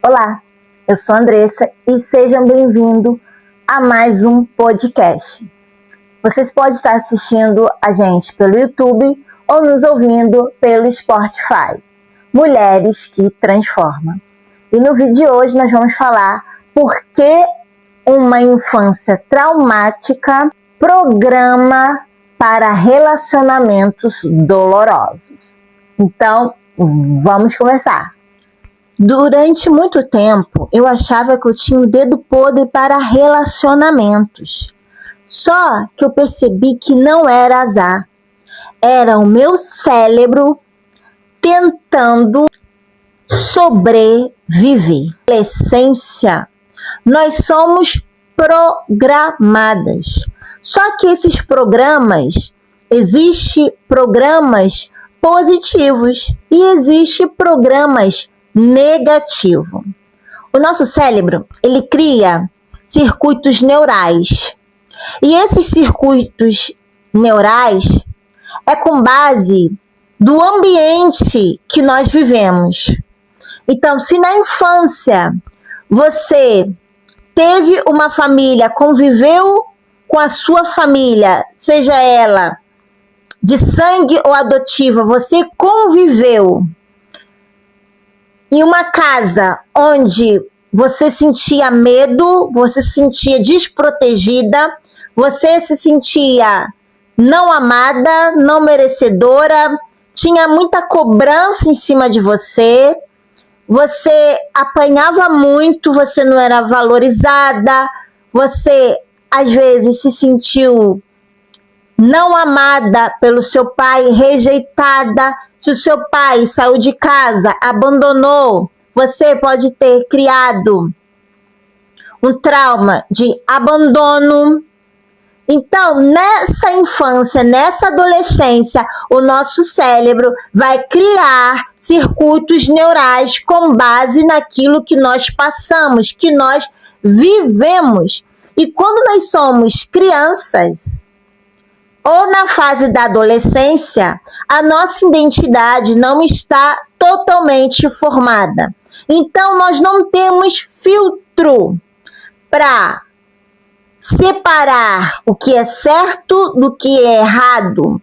Olá, eu sou a Andressa e sejam bem-vindos a mais um podcast. Vocês podem estar assistindo a gente pelo YouTube ou nos ouvindo pelo Spotify. Mulheres que transformam. E no vídeo de hoje nós vamos falar por que uma infância traumática programa para relacionamentos dolorosos. Então, vamos começar. Durante muito tempo, eu achava que eu tinha o dedo podre para relacionamentos. Só que eu percebi que não era azar. Era o meu cérebro tentando sobreviver. Na essência, nós somos programadas. Só que esses programas, existem programas positivos e existem programas negativos. O nosso cérebro, ele cria circuitos neurais. E esses circuitos neurais é com base do ambiente que nós vivemos. Então, se na infância você teve uma família, conviveu com a sua família, seja ela de sangue ou adotiva, você conviveu em uma casa onde você sentia medo, você se sentia desprotegida, você se sentia não amada, não merecedora, tinha muita cobrança em cima de você, você apanhava muito, você não era valorizada, você às vezes se sentiu não amada pelo seu pai, rejeitada. Se o seu pai saiu de casa, abandonou, você pode ter criado um trauma de abandono. Então, nessa infância, nessa adolescência, o nosso cérebro vai criar circuitos neurais com base naquilo que nós passamos, que nós vivemos. E quando nós somos crianças, ou na fase da adolescência, a nossa identidade não está totalmente formada. Então, nós não temos filtro para separar o que é certo do que é errado.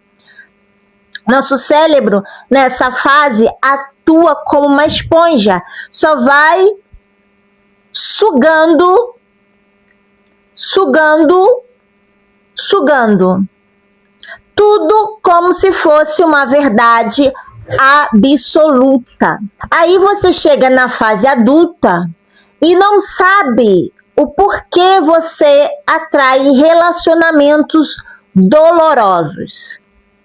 Nosso cérebro, nessa fase, atua como uma esponja. Só vai sugando. Tudo como se fosse uma verdade absoluta. Aí você chega na fase adulta e não sabe o porquê você atrai relacionamentos dolorosos.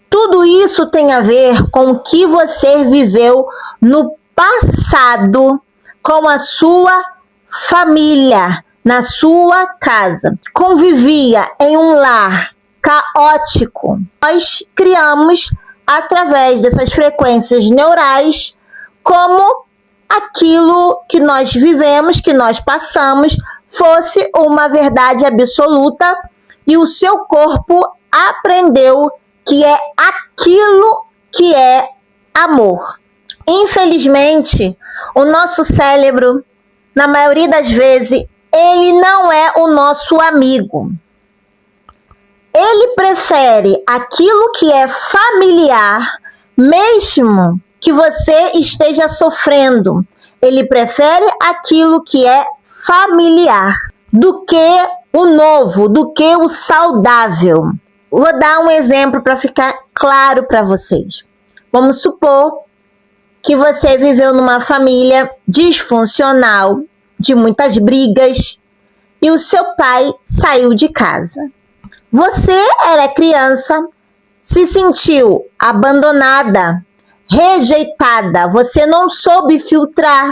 Tudo isso tem a ver com o que você viveu no passado com a sua família, na sua casa. Convivia em um lar caótico. Nós criamos, através dessas frequências neurais, como aquilo que nós vivemos, que nós passamos, fosse uma verdade absoluta e o seu corpo aprendeu que é aquilo que é amor. Infelizmente, o nosso cérebro, na maioria das vezes, ele não é o nosso amigo. Ele prefere aquilo que é familiar, mesmo que você esteja sofrendo. Ele prefere aquilo que é familiar do que o novo, do que o saudável. Vou dar um exemplo para ficar claro para vocês. Vamos supor que você viveu numa família disfuncional, de muitas brigas, e o seu pai saiu de casa. Você era criança, se sentiu abandonada, rejeitada, você não soube filtrar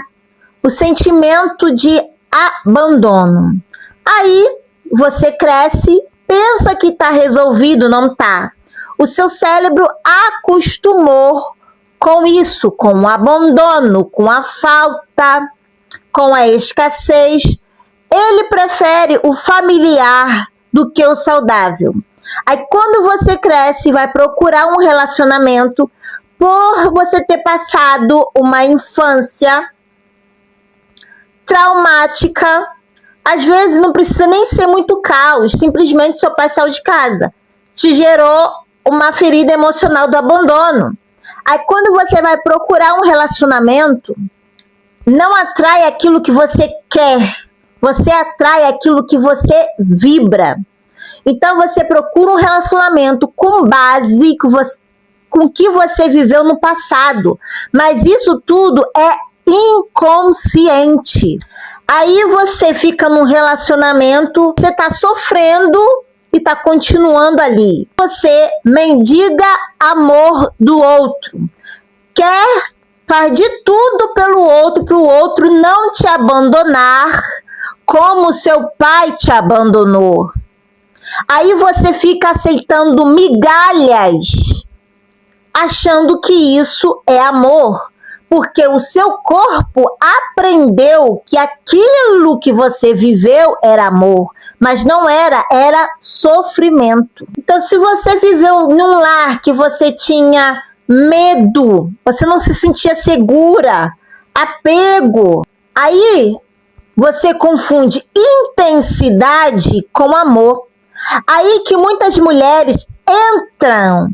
o sentimento de abandono. Aí você cresce, pensa que está resolvido, não está. O seu cérebro acostumou com isso, com o abandono, com a falta, com a escassez. Ele prefere o familiar do que o saudável. Aí quando você cresce e vai procurar um relacionamento, por você ter passado uma infância traumática. Às vezes não precisa nem ser muito caos, simplesmente seu pai saiu de casa, te gerou uma ferida emocional do abandono. Aí quando você vai procurar um relacionamento, não atrai aquilo que você quer, você atrai aquilo que você vibra. Então você procura um relacionamento com base com o que você viveu no passado, mas isso tudo é inconsciente. Aí você fica num relacionamento, você tá sofrendo e tá continuando ali. Você mendiga amor do outro. Faz de tudo pelo outro, para o outro não te abandonar como seu pai te abandonou. Aí você fica aceitando migalhas, achando que isso é amor. Porque o seu corpo aprendeu que aquilo que você viveu era amor, mas não era, era sofrimento. Então, se você viveu num lar que você tinha medo, você não se sentia segura, apego, aí você confunde intensidade com amor. Aí que muitas mulheres entram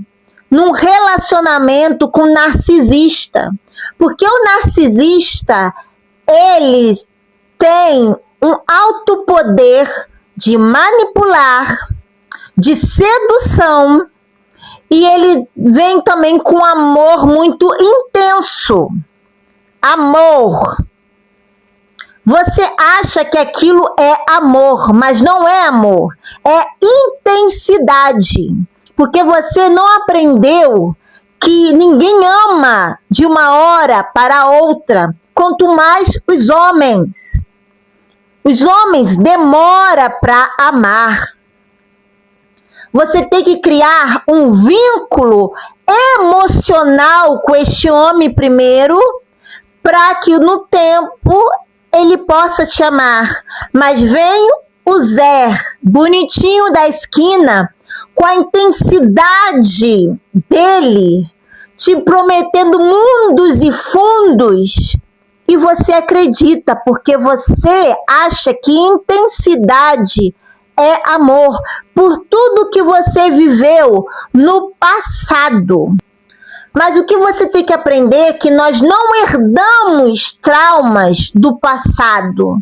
num relacionamento com narcisista. Porque o narcisista, eles têm um alto poder de manipular, de sedução, e ele vem também com amor muito intenso. Amor. Você acha que aquilo é amor, mas não é amor. É intensidade. Porque você não aprendeu que ninguém ama de uma hora para outra, quanto mais os homens. Os homens demoram para amar. Você tem que criar um vínculo emocional com este homem primeiro, para que no tempo ele possa te amar. Mas vem o Zé, bonitinho da esquina, com a intensidade dele, te prometendo mundos e fundos, e você acredita, porque você acha que intensidade é amor, por tudo que você viveu no passado. Mas o que você tem que aprender é que nós não herdamos traumas do passado,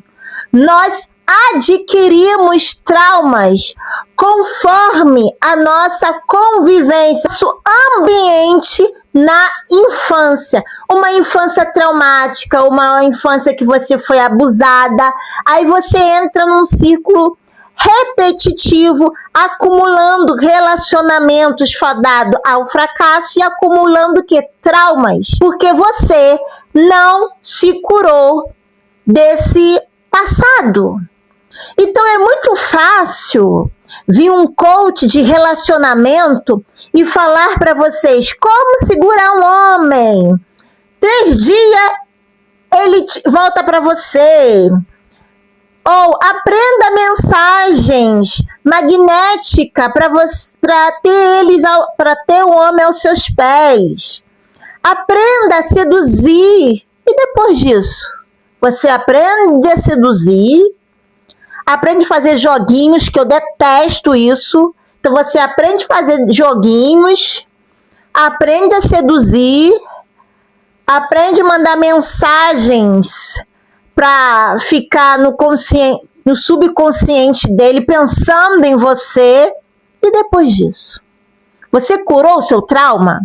nós adquirimos traumas conforme a nossa convivência, nosso ambiente na infância. Uma infância traumática, uma infância que você foi abusada, aí você entra num ciclo repetitivo, acumulando relacionamentos fadados ao fracasso e acumulando traumas, porque você não se curou desse passado. Então é muito fácil vir um coach de relacionamento e falar para vocês como segurar um homem. 3 dias ele volta para você. Ou aprenda mensagens magnéticas para ter o homem aos seus pés. Aprenda a seduzir. E depois disso, você aprende a seduzir, aprende a fazer joguinhos, que eu detesto isso. Então você aprende a fazer joguinhos, aprende a seduzir, aprende a mandar mensagens para ficar no subconsciente dele, pensando em você. E depois disso, você curou o seu trauma?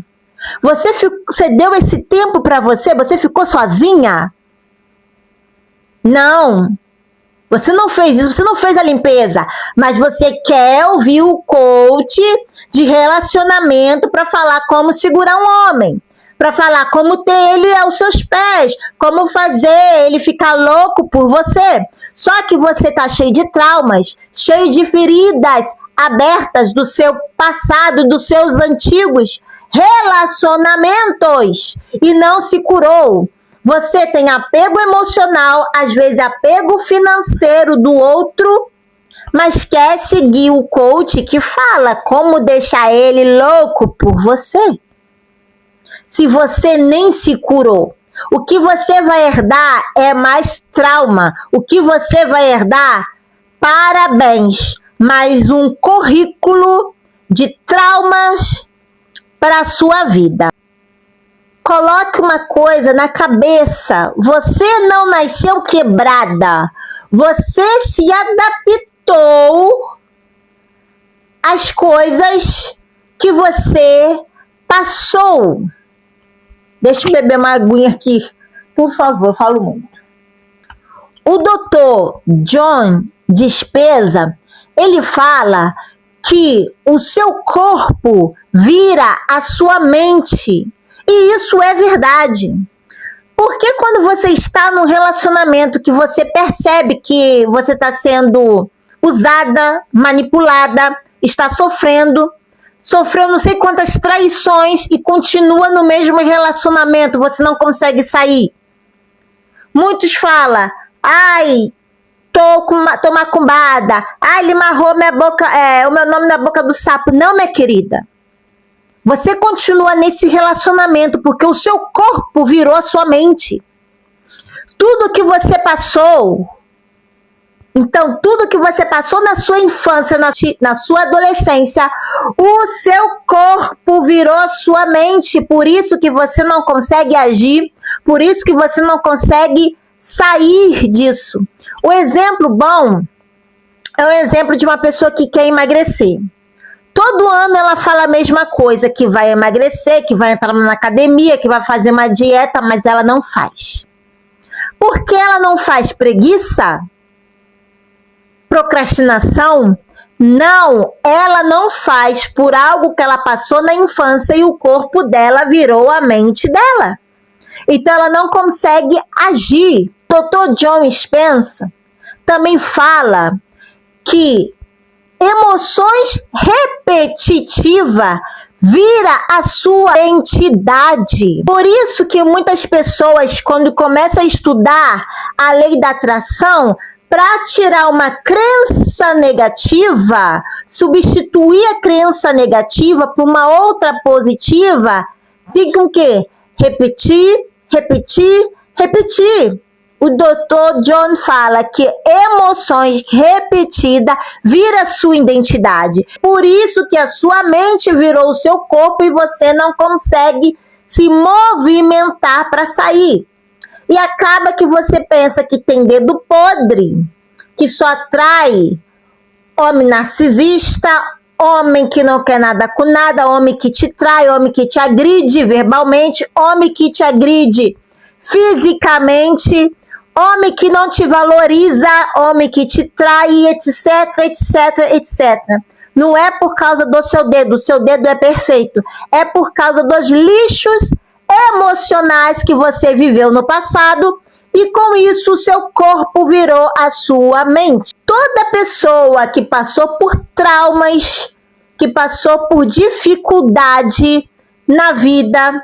Você deu esse tempo para você? Você ficou sozinha? Não. Você não fez isso, você não fez a limpeza, mas você quer ouvir o coach de relacionamento para falar como segurar um homem, para falar como ter ele aos seus pés, como fazer ele ficar louco por você. Só que você tá cheio de traumas, cheio de feridas abertas do seu passado, dos seus antigos relacionamentos, e não se curou. Você tem apego emocional, às vezes apego financeiro do outro, mas quer seguir o coach que fala como deixar ele louco por você. Se você nem se curou, O que você vai herdar é mais trauma. O que você vai herdar, parabéns, mais um currículo de traumas para a sua vida. Coloque uma coisa na cabeça: você não nasceu quebrada, você se adaptou às coisas que você passou. Deixa eu beber uma aguinha aqui, por favor, eu falo muito. O Dr. John Dispenza, ele fala que o seu corpo vira a sua mente. E isso é verdade. Porque quando você está num relacionamento que você percebe que você está sendo usada, manipulada, está sofreu não sei quantas traições e continua no mesmo relacionamento, você não consegue sair. Muitos falam, ai, tô macumbada, ai, ele amarrou minha boca, o meu nome na boca do sapo. Não, minha querida. Você continua nesse relacionamento porque o seu corpo virou a sua mente. Tudo que você passou, então tudo que você passou na sua infância, na sua adolescência, o seu corpo virou a sua mente. Por isso que você não consegue agir, por isso que você não consegue sair disso. O exemplo bom é o exemplo de uma pessoa que quer emagrecer. Todo ano ela fala a mesma coisa, que vai emagrecer, que vai entrar na academia, que vai fazer uma dieta, mas ela não faz. Por que ela não faz? Preguiça? Procrastinação? Não, ela não faz por algo que ela passou na infância e o corpo dela virou a mente dela. Então ela não consegue agir. Dr. John Dispenza também fala que emoções repetitivas vira a sua entidade. Por isso que muitas pessoas, quando começam a estudar a lei da atração, para tirar uma crença negativa, substituir a crença negativa por uma outra positiva, tem que o quê? Repetir, repetir, repetir. O Dr. John fala que emoções repetidas viram sua identidade. Por isso que a sua mente virou o seu corpo e você não consegue se movimentar para sair. E acaba que você pensa que tem dedo podre, que só atrai homem narcisista, homem que não quer nada com nada, homem que te trai, homem que te agride verbalmente, homem que te agride fisicamente, homem que não te valoriza, homem que te trai, etc, etc, etc. Não é por causa do seu dedo é perfeito. É por causa dos lixos emocionais que você viveu no passado e com isso o seu corpo virou a sua mente. Toda pessoa que passou por traumas, que passou por dificuldade na vida,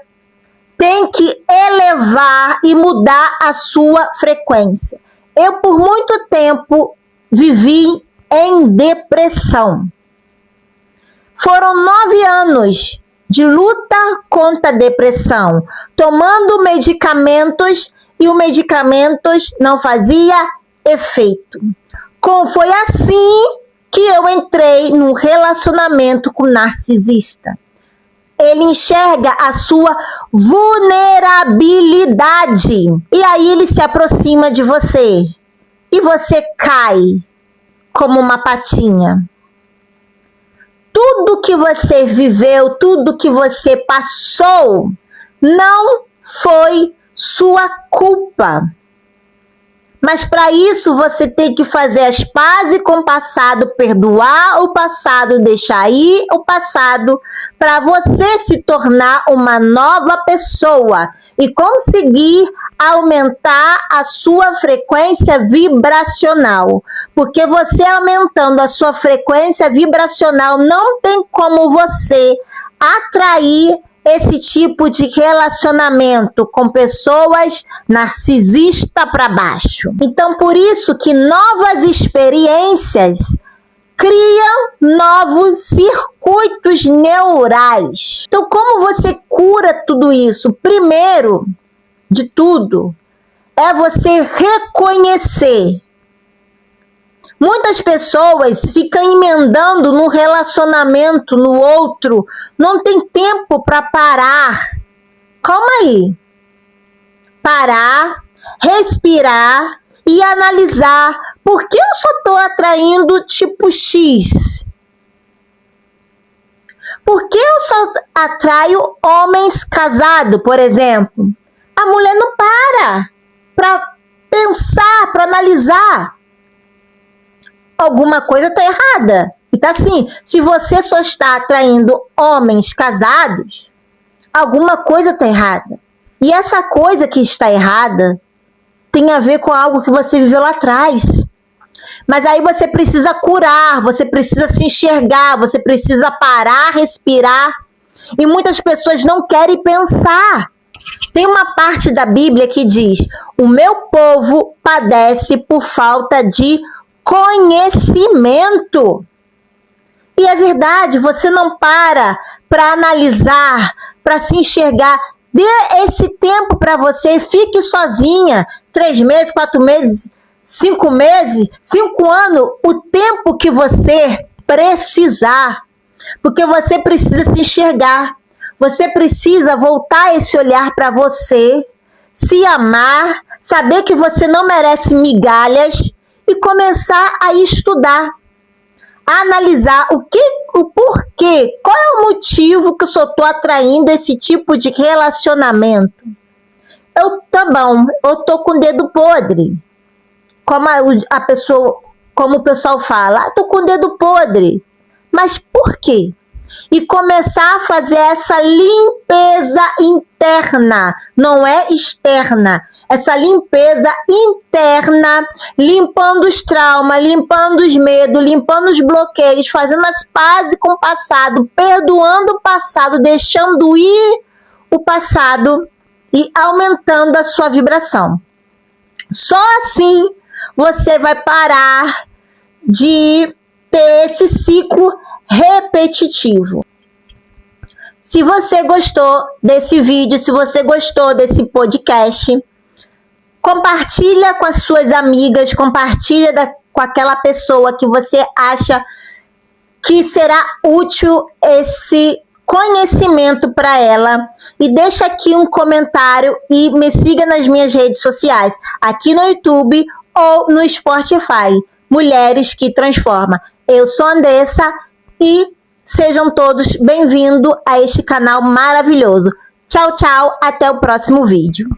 tem que elevar e mudar a sua frequência. Eu, por muito tempo, vivi em depressão. Foram 9 anos de luta contra a depressão, tomando medicamentos e os medicamentos não faziam efeito. Foi assim que eu entrei num relacionamento com um narcisista. Ele enxerga a sua vulnerabilidade. E aí ele se aproxima de você. E você cai como uma patinha. Tudo que você viveu, tudo que você passou, não foi sua culpa. Mas para isso você tem que fazer as pazes com o passado, perdoar o passado, deixar ir o passado, para você se tornar uma nova pessoa e conseguir aumentar a sua frequência vibracional. Porque você aumentando a sua frequência vibracional, não tem como você atrair esse tipo de relacionamento com pessoas narcisistas para baixo. Então, por isso que novas experiências criam novos circuitos neurais. Então, como você cura tudo isso? Primeiro, de tudo é você reconhecer. Muitas pessoas ficam emendando num relacionamento, no outro, não tem tempo para parar. Calma aí. Parar, respirar e analisar por que eu só estou atraindo tipo X. Por que eu só atraio homens casados, por exemplo? A mulher não para pensar, para analisar. Alguma coisa está errada. E tá assim, se você só está atraindo homens casados, alguma coisa está errada. E essa coisa que está errada tem a ver com algo que você viveu lá atrás. Mas aí você precisa curar, você precisa se enxergar, você precisa parar, respirar. E muitas pessoas não querem pensar. Tem uma parte da Bíblia que diz: o meu povo padece por falta de conhecimento. E é verdade, você não para analisar, para se enxergar. Dê esse tempo para você, fique sozinha, 3 meses, 4 meses, 5 meses, 5 anos, o tempo que você precisar. Porque você precisa se enxergar, você precisa voltar esse olhar para você, se amar, saber que você não merece migalhas e começar a estudar, a analisar o porquê, qual é o motivo que eu só estou atraindo esse tipo de relacionamento. Tá bom, eu tô com o dedo podre, como como o pessoal fala, tô com o dedo podre, mas por quê? E começar a fazer essa limpeza interna, não é externa. Essa limpeza interna, limpando os traumas, limpando os medos, limpando os bloqueios, fazendo as pazes com o passado, perdoando o passado, deixando ir o passado e aumentando a sua vibração. Só assim você vai parar de ter esse ciclo repetitivo. Se você gostou desse vídeo, se você gostou desse podcast, compartilha com as suas amigas, compartilha com aquela pessoa que você acha que será útil esse conhecimento para ela. E deixa aqui um comentário e me siga nas minhas redes sociais, aqui no YouTube ou no Spotify. Mulheres que Transformam. Eu sou a Andressa e sejam todos bem-vindos a este canal maravilhoso. Tchau, tchau, até o próximo vídeo.